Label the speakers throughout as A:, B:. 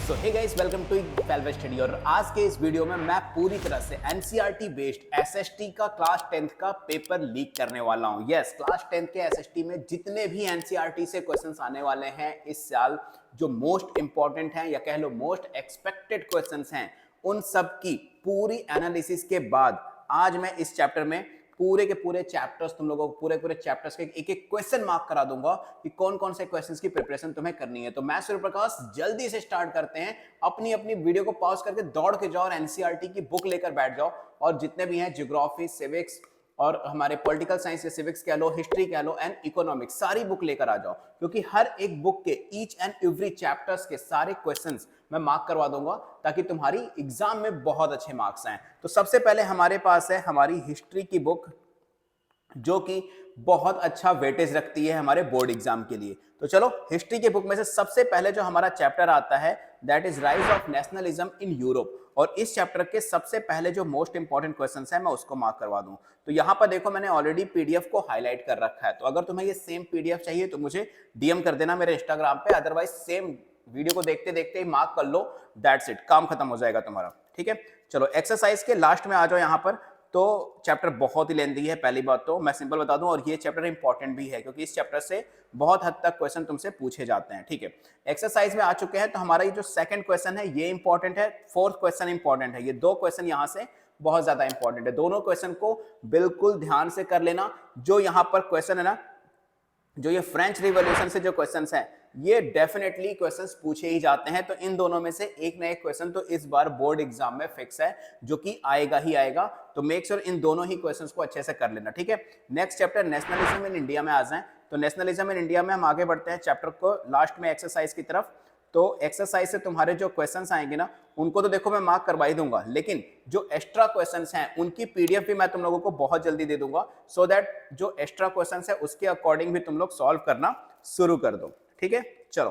A: So hey guys, welcome to Velvet Study. और आज के इस वीडियो में मैं पूरी तरह से एनसीईआरटी बेस्ड एसएसटी का क्लास 10th का पेपर लीक करने वाला हूं। यस, क्लास 10th के एसएसटी में जितने भी एनसीईआरटी से क्वेश्चंस आने वाले हैं इस साल, जो मोस्ट इंपॉर्टेंट हैं या कह लो मोस्ट एक्सपेक्टेड क्वेश्चंस हैं, उन सब की पूरी एनालिसिस के बाद आज मैं इस चैप्टर में पूरे के पूरे चैप्टर्स तुम लोगों को पूरे चैप्टर्स के एक एक क्वेश्चन मार्क करा दूंगा कि कौन कौन से क्वेश्चंस की प्रिपरेशन तुम्हें करनी है। तो मैं सूर्य प्रकाश, जल्दी से स्टार्ट करते हैं। अपनी अपनी वीडियो को पॉज करके दौड़ के जाओ और एनसीईआरटी की बुक लेकर बैठ जाओ और जितने भी हैं ज्योग्राफी, सिविक्स और हमारे पॉलिटिकल साइंस या सिविक्स कह लो, हिस्ट्री कह लो एंड इकोनॉमिक्स, सारी बुक लेकर आ जाओ, क्योंकि हर एक बुक के ईच एंड एवरी चैप्टर्स के सारे क्वेश्चंस मैं मार्क करवा दूंगा ताकि तुम्हारी एग्जाम में बहुत अच्छे मार्क्स आए। तो सबसे पहले हमारे पास है हमारी हिस्ट्री की बुक, जो कि बहुत अच्छा वेटेज रखती है हमारे बोर्ड एग्जाम के लिए। तो चलो, हिस्ट्री के बुक में से सबसे पहले जो हमारा चैप्टर आता है that is rise of nationalism in Europe, और इस चैप्टर के सबसे पहले जो मोस्ट इंपॉर्टेंट क्वेश्चंस है मैं उसको मार्क करवा दूं। तो यहां पर देखो, मैंने ऑलरेडी पीडीएफ को हाईलाइट कर रखा है, तो अगर तुम्हें ये सेम पीडीएफ चाहिए तो मुझे डीएम कर देना मेरे इंस्टाग्राम पे, अदरवाइज सेम वीडियो को देखते देखते ही मार्क कर लो, दैट्स इट, काम खत्म हो जाएगा तुम्हारा। ठीक है, चलो एक्सरसाइज के लास्ट में आ जाओ यहाँ पर। तो चैप्टर बहुत ही लेंथी है, पहली बात तो मैं सिंपल बता दूं, और ये चैप्टर इंपॉर्टेंट भी है क्योंकि इस चैप्टर से बहुत हद तक क्वेश्चन तुमसे पूछे जाते हैं। ठीक है, एक्सरसाइज में आ चुके हैं। तो हमारा ये जो सेकंड क्वेश्चन है ये इंपॉर्टेंट है, फोर्थ क्वेश्चन इंपॉर्टेंट है। ये दो क्वेश्चन यहाँ से बहुत ज्यादा इंपॉर्टेंट है, दोनों क्वेश्चन को बिल्कुल ध्यान से कर लेना। जो यहाँ पर क्वेश्चन है ना, जो ये फ्रेंच रिवॉल्यूशन से जो क्वेश्चंस हैं, ये डेफिनेटली क्वेश्चंस पूछे ही जाते हैं। तो इन दोनों में से एक ना एक क्वेश्चन तो इस बार बोर्ड एग्जाम में फिक्स है, जो कि आएगा ही आएगा। तो मेक श्योर इन दोनों ही क्वेश्चंस को अच्छे से कर लेना। ठीक है, next chapter nationalism in India में आ जाए। तो नेशनलिज्म इन इंडिया में हम आगे बढ़ते हैं चैप्टर को लास्ट में एक्सरसाइज की तरफ। तो एक्सरसाइज से तुम्हारे जो क्वेश्चंस आएंगे ना, उनको तो देखो मैं मार्क करवा ही दूंगा, लेकिन जो एक्स्ट्रा क्वेश्चंस हैं उनकी पीडीएफ भी मैं तुम लोगों को बहुत जल्दी दे दूंगा, सो दैट जो एक्स्ट्रा क्वेश्चंस है उसके अकॉर्डिंग भी तुम लोग सॉल्व करना शुरू कर दो। ठीक है, चलो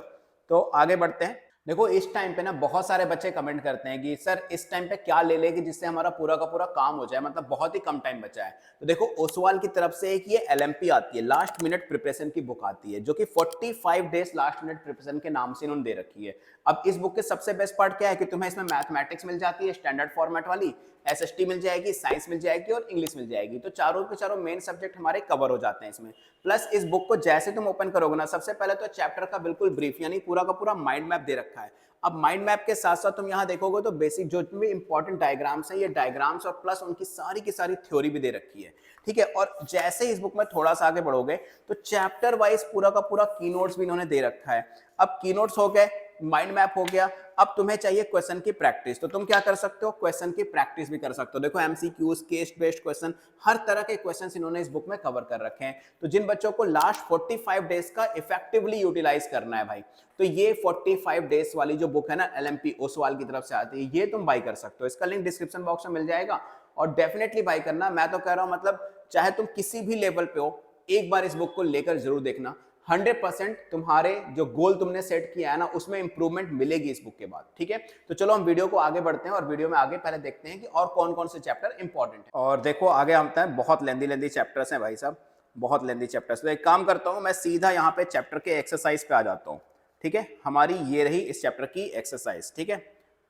A: तो आगे बढ़ते हैं। देखो, इस टाइम पे ना बहुत सारे बच्चे कमेंट करते हैं कि सर इस टाइम पे क्या ले लेगी जिससे हमारा पूरा का पूरा काम हो जाए, मतलब बहुत ही कम टाइम बचा है। तो देखो, ओसवाल की तरफ से एक ये एलएमपी आती है, लास्ट मिनट प्रिपरेशन की बुक आती है, जो कि 45 डेज लास्ट मिनट प्रिपरेशन के नाम से इन्होंने दे रखी है। अब इस बुक के सबसे बेस्ट पार्ट क्या है कि तुम्हें इसमें मैथमेटिक्स मिल जाती है स्टैंडर्ड फॉर्मेट वाली, एसएसटी मिल जाएगी, साइंस मिल जाएगी और इंग्लिश मिल जाएगी। तो चारों के चारों मेन सब्जेक्ट हमारे कवर हो जाते हैं इसमें। प्लस इस बुक को जैसे तुम ओपन करोगे ना, सबसे पहले तो चैप्टर का बिल्कुल ब्रीफ यानी पूरा का पूरा माइंड मैप दे रखा है। अब माइंड मैप के साथ साथ तुम यहाँ देखोगे तो बेसिक जो भी इंपॉर्टेंट डायग्राम्स हैं, ये डायग्राम्स और प्लस उनकी सारी की सारी थ्योरी भी दे रखी है। ठीक है, और जैसे इस बुक में थोड़ा सा आगे बढ़ोगे तो चैप्टर वाइज पूरा का पूरा की नोट्स भी इन्होंने दे रखा है। अब की नोट्स हो गए, माइंड मैप हो गया, अब तुम्हें चाहिए क्वेश्चन की प्रैक्टिस। तो तुम क्या कर सकते हो, क्वेश्चन की प्रैक्टिस भी कर सकते हो। देखो, एमसीक्यूज, केस बेस्ड क्वेश्चन, हर तरह के क्वेश्चंस इन्होंने इस बुक में कवर कर रखे हैं। तो जिन बच्चों को लास्ट 45 डेज का इफेक्टिवली यूटिलाइज करना है भाई, तो ये 45 डेज वाली जो बुक है ना, एलएमपी ओसवाल की तरफ से आती है, ये तुम बाय कर सकते हो। इसका लिंक डिस्क्रिप्शन बॉक्स में मिल जाएगा और डेफिनेटली बाय करना। मैं तो कह रहा हूं, मतलब चाहे तुम किसी भी लेवल पे हो, एक बार इस बुक को लेकर जरूर देखना। 100% तुम्हारे जो गोल तुमने सेट किया है ना, उसमें इंप्रूवमेंट मिलेगी इस बुक के बाद। ठीक है, तो चलो हम वीडियो को आगे बढ़ते हैं और वीडियो में आगे पहले देखते हैं कि और कौन कौन से चैप्टर इंपॉर्टेंट है। और देखो, आगे आते हैं, बहुत लेंदी चैप्टर्स हैं भाई साहब, बहुत लेंदी चैप्टर्स। तो एक काम करता हूं, मैं सीधा यहाँ पे चैप्टर के एक्सरसाइज पे आ जाता हूँ। ठीक है, हमारी ये रही इस चैप्टर की एक्सरसाइज। ठीक है,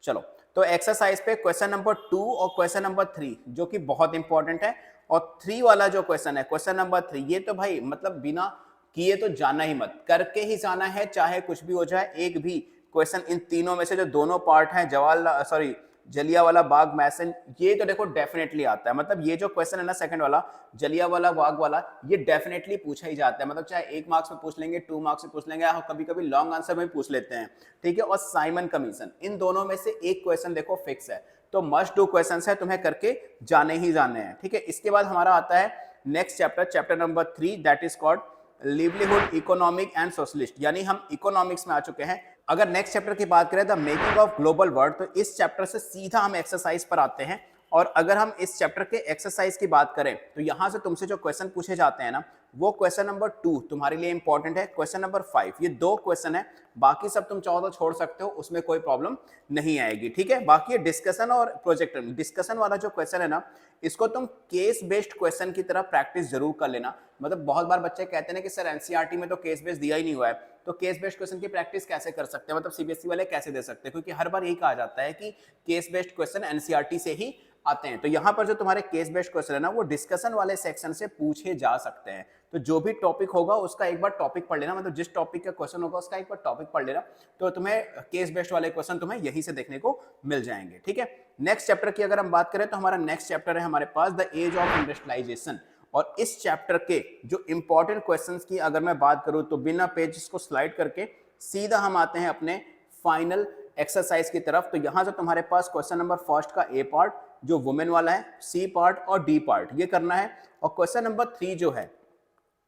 A: चलो तो एक्सरसाइज पे क्वेश्चन नंबर 2 और क्वेश्चन नंबर 3 जो कि बहुत इंपॉर्टेंट है, और 3 वाला जो क्वेश्चन है, क्वेश्चन नंबर 3, ये तो भाई मतलब बिना किए तो जाना ही मत, करके ही जाना है, चाहे कुछ भी हो जाए। एक भी क्वेश्चन इन तीनों में से जो दोनों पार्ट हैं, जलियांवाला बाग मैसन, ये तो देखो डेफिनेटली आता है। मतलब ये जो क्वेश्चन है ना सेकंड वाला, जलियांवाला बाग वाला, ये डेफिनेटली पूछा ही जाता है। मतलब चाहे 1 मार्क्स में पूछ लेंगे, 2 मार्क्स में पूछ लेंगे, कभी कभी लॉन्ग आंसर में पूछ लेते हैं। ठीक है, और साइमन कमीशन, इन दोनों में से एक क्वेश्चन देखो फिक्स है। तो मस्ट डू क्वेश्चन है, तुम्हें करके जाने ही जाने हैं। ठीक है, इसके बाद हमारा आता है next chapter, chapter number 3, that is called livelihood economic and socialist, यानी हम इकोनॉमिक्स में आ चुके हैं। अगर नेक्स्ट चैप्टर की बात करें the making of global world, तो इस चैप्टर से सीधा हम एक्सरसाइज पर आते हैं। और अगर हम इस चैप्टर के एक्सरसाइज की बात करें तो यहां से तुमसे जो क्वेश्चन पूछे जाते हैं ना, वो क्वेश्चन नंबर 2 तुम्हारे लिए इंपॉर्टेंट है, क्वेश्चन नंबर 5, ये 2 क्वेश्चन है। बाकी सब तुम चाहो तो छोड़ सकते हो, उसमें कोई प्रॉब्लम नहीं आएगी। ठीक है, बाकी डिस्कशन और प्रोजेक्ट डिस्कशन वाला जो क्वेश्चन है ना, इसको तुम केस बेस्ड क्वेश्चन की तरह प्रैक्टिस जरूर कर लेना। मतलब बहुत बार बच्चे कहते हैं कि सर एनसीईआरटी में तो केस बेस्ड दिया ही नहीं हुआ है, तो केस बेस्ड क्वेश्चन की प्रैक्टिस कैसे कर सकते हैं, मतलब सीबीएसई वाले कैसे दे सकते हैं, क्योंकि हर बार यही कहा जाता है कि केस बेस्ड क्वेश्चन एनसीईआरटी से ही आते हैं। तो यहाँ पर जो तुम्हारे केस बेस्ड क्वेश्चन है ना, वो डिस्कशन वाले सेक्शन से पूछे जा सकते हैं। तो जो भी टॉपिक होगा उसका एक बार टॉपिक पढ़ लेना, मतलब जिस टॉपिक का क्वेश्चन होगा उसका एक बार टॉपिक पढ़ लेना, तो तुम्हें केस बेस्ड वाले क्वेश्चन तुम्हें यहीं से देखने को मिल जाएंगे। ठीक है, नेक्स्ट चैप्टर की अगर हम बात करें तो हमारा नेक्स्ट चैप्टर है हमारे पास द एज ऑफ इंडस्ट्रियलाइजेशन। और इस चैप्टर के जो इंपॉर्टेंट क्वेश्चंस की अगर मैं बात करूं तो बिना पेज को स्लाइड करके सीधा हम आते हैं अपने फाइनल एक्सरसाइज की तरफ। तो यहां से तुम्हारे पास क्वेश्चन नंबर फर्स्ट का ए पार्ट जो वुमेन वाला है, सी पार्ट और डी पार्ट ये करना है। और क्वेश्चन नंबर 3 जो है,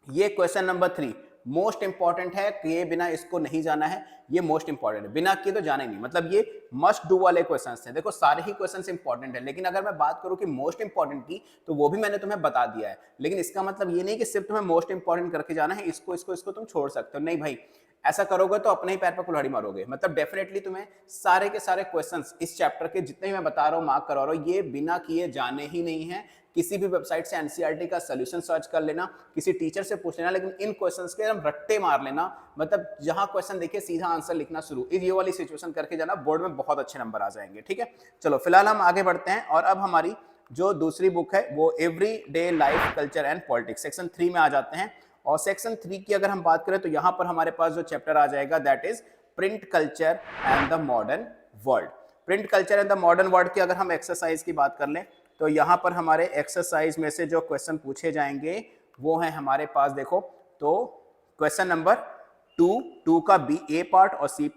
A: ये क्वेश्चन नंबर 3 मोस्ट इंपॉर्टेंट है, किए बिना इसको नहीं जाना है, ये मोस्ट इंपॉर्टेंट है, बिना किए तो जाना ही नहीं, मतलब ये मस्ट डू वाले क्वेश्चंस हैं। देखो सारे ही क्वेश्चंस इंपॉर्टेंट है, लेकिन अगर मैं बात करूं कि मोस्ट इंपॉर्टेंट की, तो वो भी मैंने तुम्हें बता दिया है, लेकिन इसका मतलब ये नहीं कि सिर्फ तुम्हें मोस्ट इंपॉर्टेंट करके जाना है, इसको तुम छोड़ सकते हो, नहीं भाई, ऐसा करोगे तो अपने ही पैर पर कुल्हाड़ी मारोगे। मतलब डेफिनेटली तुम्हें सारे के सारे क्वेश्चंस इस चैप्टर के जितने भी मैं बता रहा हूं, मार्क करवा रहा हूं, ये बिना किए जाने ही नहीं है। किसी भी वेबसाइट से एनसीईआरटी का सॉल्यूशन सर्च कर लेना, किसी टीचर से पूछ लेना, लेकिन इन क्वेश्चंस के हम रट्टे मार लेना, मतलब जहां क्वेश्चन देखिए सीधा आंसर लिखना शुरू, ये वाली सिचुएशन करके जाना, बोर्ड में बहुत अच्छे नंबर आ जाएंगे। ठीक है, चलो फिलहाल हम आगे बढ़ते हैं और अब हमारी जो दूसरी बुक है वो every day life culture and politics section 3 में आ जाते हैं। और सेक्शन 3 की अगर हम बात करें तो यहां पर हमारे पास जो चैप्टर आ जाएगा that is print culture and the modern world. Print culture and the modern world की अगर हम एक्सरसाइज की बात कर लें तो यहां पर हमारे एक्सरसाइज में से जो क्वेश्चन पूछे जाएंगे वो है हमारे पास, देखो तो क्वेश्चन नंबर 2 का बी ए पार्ट और सी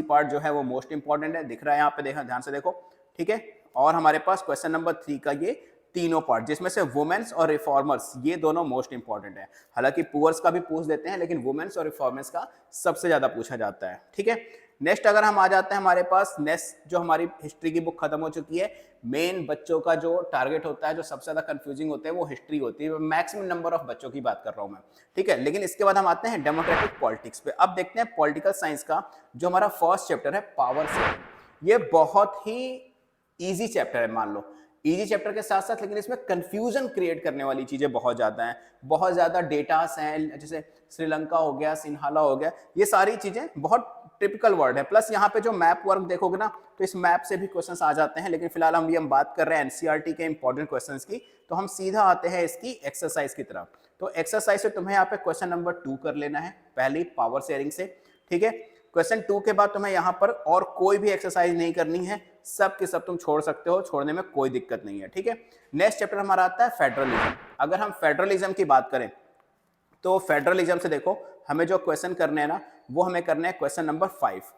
A: पार्ट जो है वो मोस्ट इंपॉर्टेंट है, दिख रहा है यहाँ पे, देखना ध्यान से देखो। ठीक है, और हमारे पास क्वेश्चन नंबर 3 का ये तीनों पार्ट, जिसमें से वुमेन्स और रिफॉर्मर्स ये दोनों मोस्ट इंपॉर्टेंट है। हालांकि पुअर्स का भी पूछ देते हैं, लेकिन वुमेन्स और रिफॉर्मर्स का सबसे ज्यादा पूछा जाता है। ठीक है, नेक्स्ट अगर हम आ जाते हैं हमारे पास, नेक्स्ट जो हमारी हिस्ट्री की बुक खत्म हो चुकी है। मेन बच्चों का जो टारगेट होता है, जो सबसे ज्यादा कंफ्यूजिंग होते हैं, वो हिस्ट्री होती है, मैक्सिमम नंबर ऑफ बच्चों की बात कर रहा हूं मैं। ठीक है, लेकिन इसके बाद हम आते हैं डेमोक्रेटिक पॉलिटिक्स पे। अब देखते हैं पॉलिटिकल साइंस का जो हमारा फर्स्ट चैप्टर है पावर शेयरिंग। ये बहुत ही इजी चैप्टर है, मान लो इजी चैप्टर के साथ साथ, लेकिन इसमें कंफ्यूजन क्रिएट करने वाली चीजें बहुत ज्यादा हैं, बहुत ज्यादा डेटास हैं, जैसे श्रीलंका हो गया, सिन्हाला हो गया, ये सारी चीजें बहुत टिपिकल वर्ड है। प्लस यहाँ पे जो मैप वर्क देखोगे ना, तो इस मैप से भी क्वेश्चंस आ जाते हैं, लेकिन फिलहाल हम बात कर रहे हैं एनसीईआरटी के इंपॉर्टेंट क्वेश्चंस की, तो हम सीधा आते हैं इसकी एक्सरसाइज की तरफ। तो एक्सरसाइज से तुम्हें यहाँ पे क्वेश्चन नंबर 2 कर लेना है, पहली पावर शेयरिंग से। ठीक है, क्वेश्चन 2 के बाद तुम्हें यहाँ पर और कोई भी एक्सरसाइज नहीं करनी है, सब के सब तुम छोड़ सकते हो, छोड़ने में कोई दिक्कत नहीं है। ठीक है, नेक्स्ट चैप्टर हमारा आता है फेडरलिज्म। अगर हम फेडरलिज्म की बात करें तो फेडरलिज्म से देखो हमें जो क्वेश्चन करने हैं ना, वो हमें करने हैं क्वेश्चन नंबर 5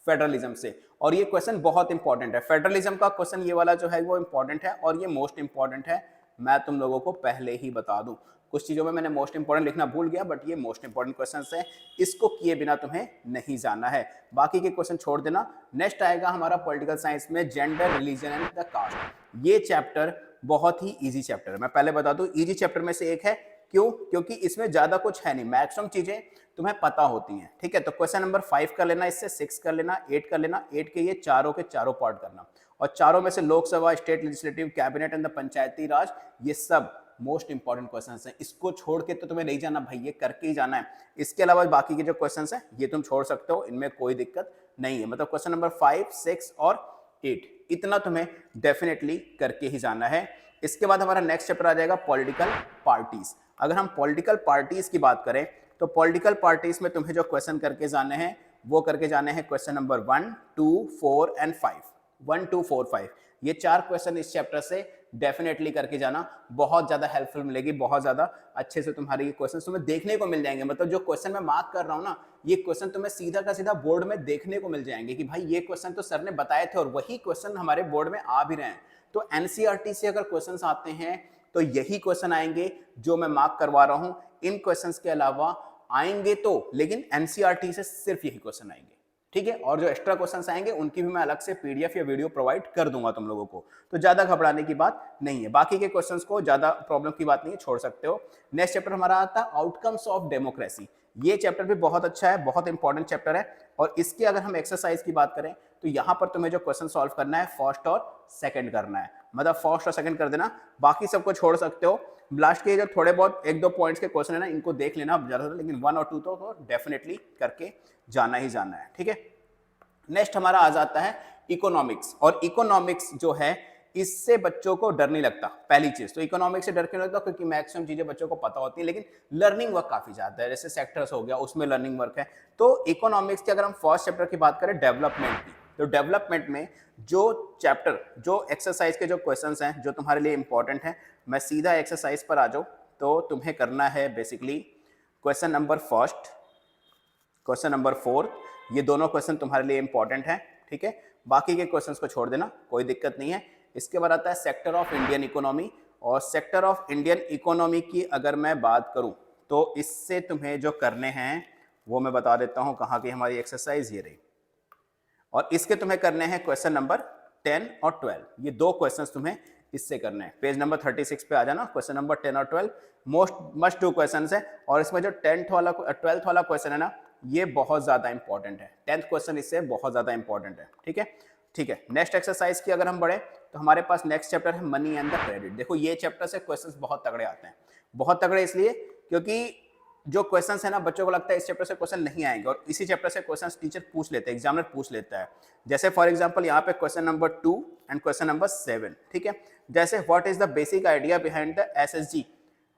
A: फेडरलिज्म से, और ये क्वेश्चन बहुत इंपॉर्टेंट है। फेडरलिज्म का क्वेश्चन ये वाला जो है वो इंपॉर्टेंट है और ये मोस्ट इंपॉर्टेंट है, मैं तुम लोगों को पहले ही बता दूं। कुछ चीजों में मैंने मोस्ट इंपॉर्टेंट लिखना भूल गया, बट ये मोस्ट इंपॉर्टेंट क्वेश्चंस हैं, इसको किए बिना तुम्हें नहीं जाना है, बाकी के क्वेश्चन छोड़ देना। नेक्स्ट आएगा हमारा पॉलिटिकल साइंस में gender, religion and the caste. ये चैप्टर बहुत ही इजी चैप्टर है, मैं पहले बता दूं इजी चैप्टर में से एक है। क्यों? क्योंकि इसमें ज्यादा कुछ है नहीं, मैक्सिमम चीजें तुम्हें पता होती हैं। ठीक है, तो क्वेश्चन नंबर 5 कर लेना, इससे 6 कर लेना, 8 कर लेना, 8 के ये चारों के चारों पार्ट करना, और चारों में से Lok Sabha, state legislative, cabinet and the Panchayati Raj, ये सब मोस्ट इंपॉर्टेंट क्वेश्चंस हैं। इसको छोड़ के तो तुम्हें नहीं जाना भाई, ये करके ही जाना है। इसके अलावा बाकी के जो क्वेश्चंस हैं ये तुम छोड़ सकते हो, इनमें कोई दिक्कत नहीं है। मतलब क्वेश्चन नंबर 5, 6 और 8 इतना तुम्हें डेफिनेटली करके ही जाना है। इसके बाद हमारा नेक्स्ट चैप्टर आ जाएगा पॉलिटिकल पार्टीज। अगर हम पॉलिटिकल पार्टीज की बात करें तो पॉलिटिकल पार्टीज में तुम्हें जो क्वेश्चन करके जाने हैं वो करके जाने हैं क्वेश्चन नंबर 1, 2, 4 एंड 5। 1, 2, 4, 5 ये 4 क्वेश्चन इस चैप्टर से डेफिनेटली करके जाना, बहुत ज्यादा हेल्पफुल मिलेगी, बहुत ज्यादा अच्छे से तुम्हारी क्वेश्चन तुम्हें देखने को मिल जाएंगे। मतलब जो क्वेश्चन मैं मार्क कर रहा हूँ ना, ये क्वेश्चन तुम्हें सीधा का सीधा बोर्ड में देखने को मिल जाएंगे कि भाई ये क्वेश्चन तो सर ने बताए थे और वही क्वेश्चन हमारे बोर्ड में आ भी रहे हैं। तो एनसीईआरटी से अगर क्वेश्चंस आते हैं तो यही क्वेश्चन आएंगे जो मैं मार्क करवा रहा हूं। इन क्वेश्चंस के अलावा आएंगे तो, लेकिन एनसीईआरटी से सिर्फ यही क्वेश्चन आएंगे। ठीक है, और जो एक्स्ट्रा क्वेश्चंस आएंगे उनकी भी मैं अलग से पीडीएफ या वीडियो प्रोवाइड कर दूंगा तुम लोगों को, तो ज्यादा घबराने की बात नहीं है। बाकी के क्वेश्चंस को ज्यादा प्रॉब्लम की बात नहीं है, छोड़ सकते हो। नेक्स्ट चैप्टर हमारा आता है आउटकम्स ऑफ डेमोक्रेसी। ये चैप्टर भी बहुत अच्छा है, बहुत इंपॉर्टेंट चैप्टर है, और इसकी अगर हम एक्सरसाइज की बात करें तो यहां पर तुम्हें जो क्वेश्चन सॉल्व करना है फर्स्ट और सेकंड करना है, मतलब फर्स्ट और सेकंड कर देना, बाकी सबको छोड़ सकते हो। लास्ट के जो थोड़े बहुत 1-2 पॉइंट्स के क्वेश्चन है ना, इनको देख लेना आप ज़्यादा, लेकिन 1 और 2 तो डेफिनेटली करके जाना ही जाना है, ठीक है। नेक्स्ट हमारा आ जाता है इकोनॉमिक्स, और इकोनॉमिक्स जो है इससे बच्चों को डर नहीं लगता। पहली चीज तो इकोनॉमिक्स से डर क्यों लगता, क्योंकि मैक्सिमम चीजें बच्चों को पता होती हैं, लेकिन लर्निंग वर्क काफी ज्यादा है, जैसे सेक्टर्स हो गया उसमें लर्निंग वर्क है। तो इकोनॉमिक्स की अगर हम फर्स्ट चैप्टर की बात करें डेवलपमेंट की, तो डेवलपमेंट में जो चैप्टर, जो एक्सरसाइज के जो क्वेश्चंस हैं जो तुम्हारे लिए इंपॉर्टेंट है, मैं सीधा एक्सरसाइज पर आ जाऊं, तो तुम्हें करना है basically question number first, question number 4, ये दोनों क्वेश्चन तुम्हारे लिए इंपॉर्टेंट है, ठीक है। बाकी के क्वेश्चंस को छोड़ देना, कोई दिक्कत नहीं है। इसके बाद आता है सेक्टर ऑफ इंडियन इकोनॉमी, और सेक्टर ऑफ इंडियन इकोनॉमी की अगर मैं बात करूं तो इससे तुम्हें जो करने हैं वो मैं बता देता हूं, कहाँ की हमारी एक्सरसाइज ये रही। और इसके तुम्हें करने हैं क्वेश्चन नंबर 10 और 12, ये दो क्वेश्चंस तुम्हें इससे करने हैं। पेज नंबर 36 पे आ जाना, क्वेश्चन नंबर 10 और 12 मोस्ट मस्ट डू क्वेश्चंस है। और इसमें जो 10th वाला 12th वाला क्वेश्चन है ना, ये बहुत ज्यादा इंपॉर्टेंट है। 10th क्वेश्चन इससे बहुत ज्यादा इंपॉर्टेंट है, ठीक है। ठीक है, नेक्स्ट एक्सरसाइज की अगर हम बढ़े तो हमारे पास नेक्स्ट चैप्टर है मनी एंड द क्रेडिट। देखो ये चैप्टर से क्वेश्चंस बहुत तगड़े आते हैं, बहुत तगड़े इसलिए क्योंकि जो क्वेश्चंस है ना, बच्चों को लगता है इस चैप्टर से क्वेश्चन नहीं आएंगे, और इसी चैप्टर से क्वेश्चंस टीचर पूछ लेते हैं, एग्जामिनर पूछ लेता है। जैसे फॉर एग्जांपल यहाँ पे question number 2 and question number 7, ठीक है। जैसे what is the basic idea behind the SSG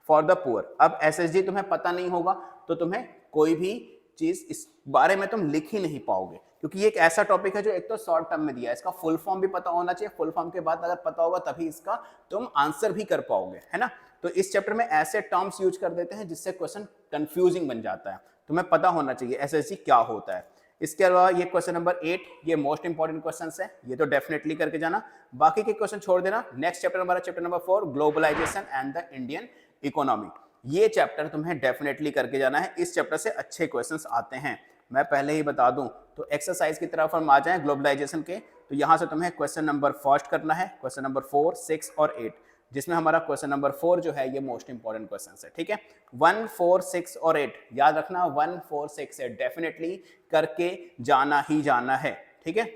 A: for the poor. अब एसएसजी तुम्हें पता नहीं होगा तो तुम्हें कोई भी चीज इस बारे में तुम लिख ही नहीं पाओगे, क्योंकि ये एक ऐसा टॉपिक है जो एक तो शॉर्ट टर्म में दिया है, इसका फुल फॉर्म भी पता होना चाहिए, फुल फॉर्म के बाद अगर पता होगा तभी इसका तुम आंसर भी कर पाओगे, है ना। तो इस चैप्टर में ऐसे टर्म्स यूज कर देते हैं जिससे क्वेश्चन कंफ्यूजिंग बन जाता है, तुम्हें पता होना चाहिए एसएसजी क्या होता है। इसके अलावा ये क्वेश्चन नंबर 8, ये मोस्ट इंपॉर्टेंट क्वेश्चन है, ये तो डेफिनेटली करके जाना, बाकी के क्वेश्चन छोड़ देना। नेक्स्ट चैप्टर हमारा chapter number 4, globalisation and the Indian economy, ये चैप्टर तुम्हें डेफिनेटली करके जाना है, इस चैप्टर से अच्छे क्वेश्चंस आते हैं, मैं पहले ही बता दूं। तो एक्सरसाइज की तरफ हम आ जाएं ग्लोबलाइजेशन के, तो यहां से तुम्हें क्वेश्चन नंबर फर्स्ट करना है, क्वेश्चन नंबर 4, 6 और 8, जिसमें हमारा क्वेश्चन नंबर 4 जो है ये मोस्ट इंपॉर्टेंट क्वेश्चन है, ठीक है। 1, 4, 6 और 8 याद रखना, 1, 4, 6 8 डेफिनेटली करके जाना ही जाना है, ठीक है।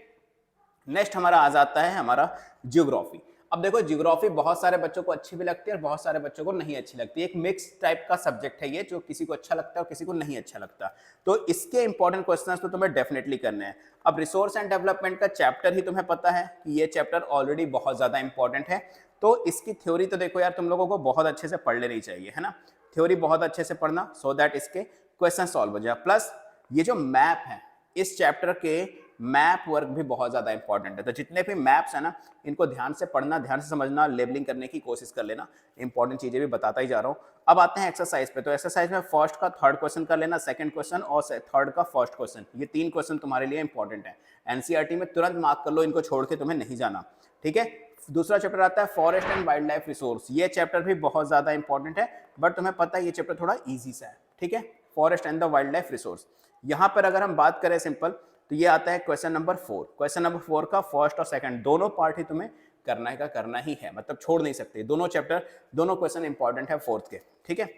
A: नेक्स्ट हमारा आ जाता है हमारा ज्योग्राफी। अब देखो ज्योग्राफी बहुत सारे बच्चों को अच्छी भी लगती है और बहुत सारे बच्चों को नहीं अच्छी लगती है, एक मिक्स टाइप का सब्जेक्ट है ये, जो किसी को अच्छा लगता है और किसी को नहीं अच्छा लगता। तो इसके इंपॉर्टेंट क्वेश्चंस तो तुम्हें डेफिनेटली करने हैं। अब रिसोर्स एंड डेवलपमेंट का चैप्टर ही तुम्हें पता है कि ये चैप्टर ऑलरेडी बहुत ज्यादा इंपॉर्टेंट है, तो इसकी थ्योरी तो देखो यार तुम लोगों को बहुत अच्छे से पढ़ लेनी चाहिए, है ना। थ्योरी बहुत अच्छे से पढ़ना सो दैट इसके क्वेश्चन सॉल्व हो जाए। प्लस ये जो मैप है, इस चैप्टर के मैप वर्क भी बहुत ज्यादा इंपॉर्टेंट है, तो जितने भी मैप्स है ना इनको ध्यान से पढ़ना, ध्यान से समझना, लेबलिंग करने की कोशिश कर लेना, इंपॉर्टेंट चीजें भी बताता ही जा रहा हूँ। अब आते हैं एक्सरसाइज पे, तो एक्सरसाइज में फर्स्ट का थर्ड क्वेश्चन कर लेना, सेकंड क्वेश्चन और थर्ड का फर्स्ट क्वेश्चन, ये 3 क्वेश्चन तुम्हारे लिए इंपॉर्टेंट है, एनसीईआरटी में तुरंत मार्क कर लो, इनको छोड़ के तुम्हें नहीं जाना, ठीक है। दूसरा चैप्टर आता है forest and wild life resource, ये चैप्टर भी बहुत ज्यादा इंपॉर्टेंट है, बट तुम्हें पता है ये चैप्टर थोड़ा ईजी सा है, ठीक है। Forest and the wild life resource, यहाँ पर अगर हम बात करें सिंपल, तो ये आता है क्वेश्चन नंबर 4। क्वेश्चन नंबर 4 का फर्स्ट और सेकंड दोनों पार्ट ही तुम्हें करना ही है, मतलब छोड़ नहीं सकते, दोनों चैप्टर, दोनों क्वेश्चन इंपॉर्टेंट है 4th के, ठीक है।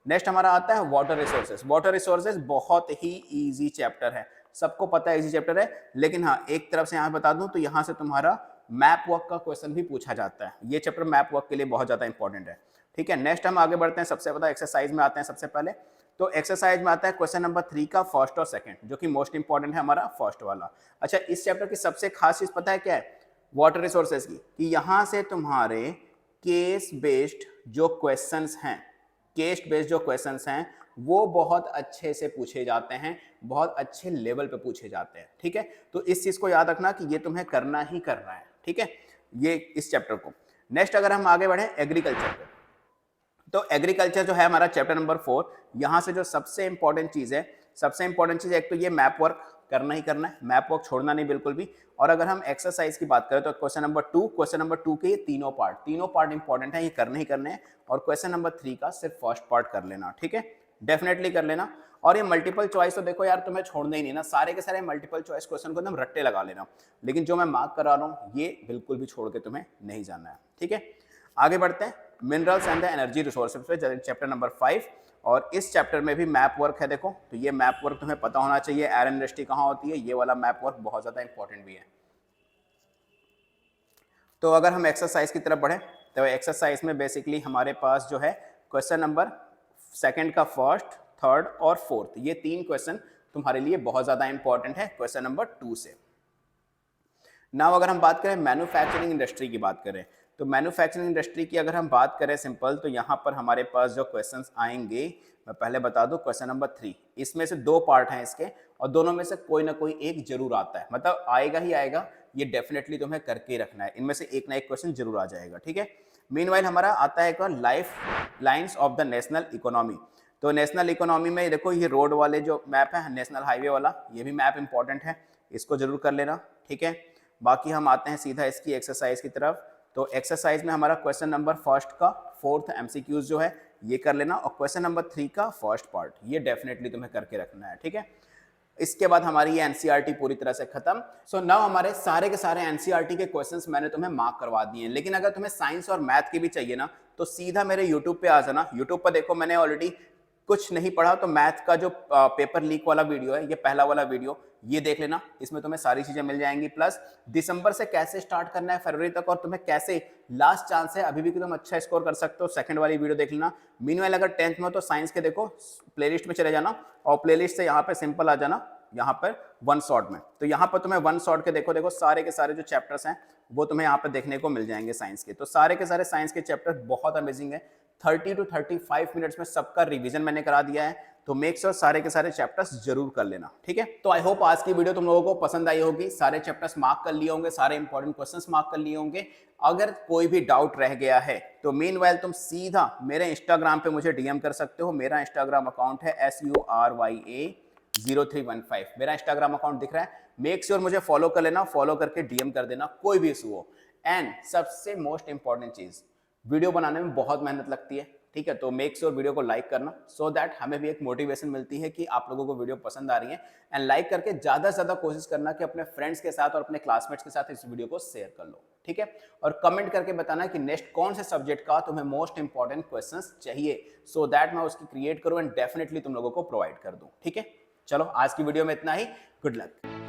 A: नेक्स्ट हमारा आता है वाटर रिसोर्सेज। वाटर रिसोर्सेज बहुत ही इजी चैप्टर है, सबको पता है इजी चैप्टर है, लेकिन हाँ एक तरफ से यहाँ बता दूं तो यहाँ से तुम्हारा मैप वर्क का क्वेश्चन भी पूछा जाता है, ये चैप्टर मैप वर्क के लिए बहुत ज्यादा इंपॉर्टेंट है, ठीक है। नेक्स्ट हम आगे बढ़ते हैं, सबसे पहले एक्सरसाइज में आते हैं। सबसे पहले तो एक्सरसाइज में आता है क्वेश्चन नंबर 3 का फर्स्ट और सेकंड, जो कि मोस्ट इंपॉर्टेंट है हमारा फर्स्ट वाला। अच्छा, इस चैप्टर की सबसे खास चीज पता है क्या है वाटर रिसोर्सेज की, कि यहां से तुम्हारे केस बेस्ड जो क्वेश्चंस हैं, केस बेस्ड जो क्वेश्चंस हैं वो बहुत अच्छे से पूछे जाते हैं, बहुत अच्छे लेवल पे पूछे जाते हैं, ठीक है। तो इस चीज को याद रखना कि ये तुम्हें करना ही करना है, ठीक है, ये इस चैप्टर को। नेक्स्ट अगर हम आगे बढ़े एग्रीकल्चर पे, तो एग्रीकल्चर जो है हमारा चैप्टर नंबर 4, यहां से जो सबसे इंपॉर्टेंट चीज है, सबसे इंपॉर्टेंट चीज एक तो ये मैप वर्क करना ही करना है, मैप वर्क छोड़ना नहीं बिल्कुल भी। और अगर हम एक्सरसाइज की बात करें तो क्वेश्चन नंबर 2 के ये तीनों पार्ट इंपॉर्टेंट है, ये करने ही करने हैं। और क्वेश्चन नंबर 3 का सिर्फ फर्स्ट पार्ट कर लेना, ठीक है, डेफिनेटली कर लेना। और ये मल्टीपल चॉइस तो देखो यार तुम्हें छोड़ना ही नहीं ना, सारे के सारे मल्टीपल चॉइस क्वेश्चन को एकदम रट्टे लगा लेना, लेकिन जो मैं मार्क करा रहा हूँ ये बिल्कुल भी छोड़ के तुम्हें नहीं जाना है, ठीक है। आगे बढ़ते हैं minerals and the energy resources पे, चैप्टर नंबर 5, और इस चैप्टर में भी मैप वर्क है। देखो तो ये मैप वर्क तुम्हें पता होना चाहिए, आयरन इंडस्ट्री कहाँ होती है, ये वाला मैप वर्क बहुत ज्यादा इंपॉर्टेंट भी है। तो अगर हम एक्सरसाइज की तरफ बढ़े तो एक्सरसाइज में बेसिकली हमारे पास जो है क्वेश्चन नंबर सेकंड का फर्स्ट, थर्ड और फोर्थ, ये 3 क्वेश्चन तुम्हारे लिए बहुत ज्यादा इंपॉर्टेंट है क्वेश्चन नंबर 2 से। नाउ अगर हम बात करें मैन्युफैक्चरिंग इंडस्ट्री की बात करें, तो मैन्युफैक्चरिंग इंडस्ट्री की अगर हम बात करें सिंपल, तो यहाँ पर हमारे पास जो क्वेश्चंस आएंगे, मैं पहले बता दूं क्वेश्चन नंबर 3, इसमें से 2 पार्ट हैं इसके और दोनों में से कोई ना कोई एक जरूर आता है, मतलब आएगा ही आएगा, ये डेफिनेटली तुम्हें करके रखना है, इनमें से एक ना एक क्वेश्चन जरूर आ जाएगा, ठीक है। मीनवाइल हमारा आता है life lines of the national economy. तो नेशनल इकोनॉमी में देखो ये रोड वाले जो मैप है, नेशनल हाईवे वाला, ये भी मैप इंपॉर्टेंट है, इसको जरूर कर लेना, ठीक है। बाकी हम आते हैं सीधा इसकी एक्सरसाइज की तरफ। तो एक्सरसाइज में हमारा क्वेश्चन नंबर फर्स्ट का फोर्थ एमसीक्यूज जो है ये कर लेना, और क्वेश्चन नंबर 3 का फर्स्ट पार्ट ये डेफिनेटली तुम्हें करके रखना है, ठीक है। इसके बाद हमारी ये एनसीईआरटी पूरी तरह से खत्म। सो नाउ हमारे सारे के सारे एनसीईआरटी के क्वेश्चंस मैंने तुम्हें मार्क करवा दिए हैं, लेकिन अगर तुम्हें साइंस और मैथ के भी चाहिए ना, तो सीधा मेरे यूट्यूब पे आ जाना। यूट्यूब पर देखो मैंने ऑलरेडी कुछ नहीं पढ़ा तो मैथ का जो पेपर लीक वाला वीडियो है, ये पहला वाला वीडियो, ये देख लेना, इसमें तुम्हें सारी चीजें मिल जाएंगी। प्लस दिसंबर से कैसे स्टार्ट करना है फरवरी तक, और तुम्हें कैसे लास्ट चांस है अभी भी कि तुम अच्छा स्कोर कर सकते हो, सेकंड वाली वीडियो देख लेना। मीनवाइल अगर 10th में तो साइंस के देखो प्लेलिस्ट में चले जाना, और प्लेलिस्ट से यहाँ पे सिंपल आ जाना, यहाँ पर वन शॉट में। तो यहाँ पर तुम्हें वन शॉट के देखो सारे के सारे जो चैप्टर्स हैं वो तुम्हें यहाँ पर देखने को मिल जाएंगे साइंस के। तो सारे के सारे साइंस के चैप्टर बहुत अमेजिंग है, 30 to 35 मिनट्स में सबका रिवीजन मैंने करा दिया है, तो मेक श्योर सारे के सारे चैप्टर्स जरूर कर लेना, ठीक है। तो आई होप आज की वीडियो तुम लोगों को पसंद आई होगी, सारे चैप्टर्स मार्क कर लिए होंगे, सारे इंपॉर्टेंट क्वेश्चंस मार्क कर लिए होंगे। अगर कोई भी डाउट रह गया है तो मीनवाइल तुम सीधा मेरे इंस्टाग्राम पे मुझे डीएम कर सकते हो। मेरा इंस्टाग्राम अकाउंट है SURYA0315, मेरा इंस्टाग्राम अकाउंट दिख रहा है, मेक श्योर मुझे फॉलो कर लेना, फॉलो करके डीएम कर देना कोई भी इशू हो। एंड सबसे मोस्ट इंपॉर्टेंट चीज, वीडियो बनाने में बहुत मेहनत लगती है, ठीक है, तो मेक श्योर वीडियो को लाइक करना, सो दैट हमें भी एक मोटिवेशन मिलती है कि आप लोगों को वीडियो पसंद आ रही है। एंड लाइक करके ज्यादा से ज्यादा कोशिश करना कि अपने फ्रेंड्स के साथ और अपने क्लासमेट्स के साथ इस वीडियो को शेयर कर लो, ठीक है। और कमेंट करके बताना कि नेक्स्ट कौन से सब्जेक्ट का तुम्हें मोस्ट इंपॉर्टेंट क्वेश्चंस चाहिए, सो दैट मैं उसकी क्रिएट करूं एंड डेफिनेटली तुम लोगों को प्रोवाइड कर दूं, ठीक है। चलो आज की वीडियो में इतना ही, गुड लक।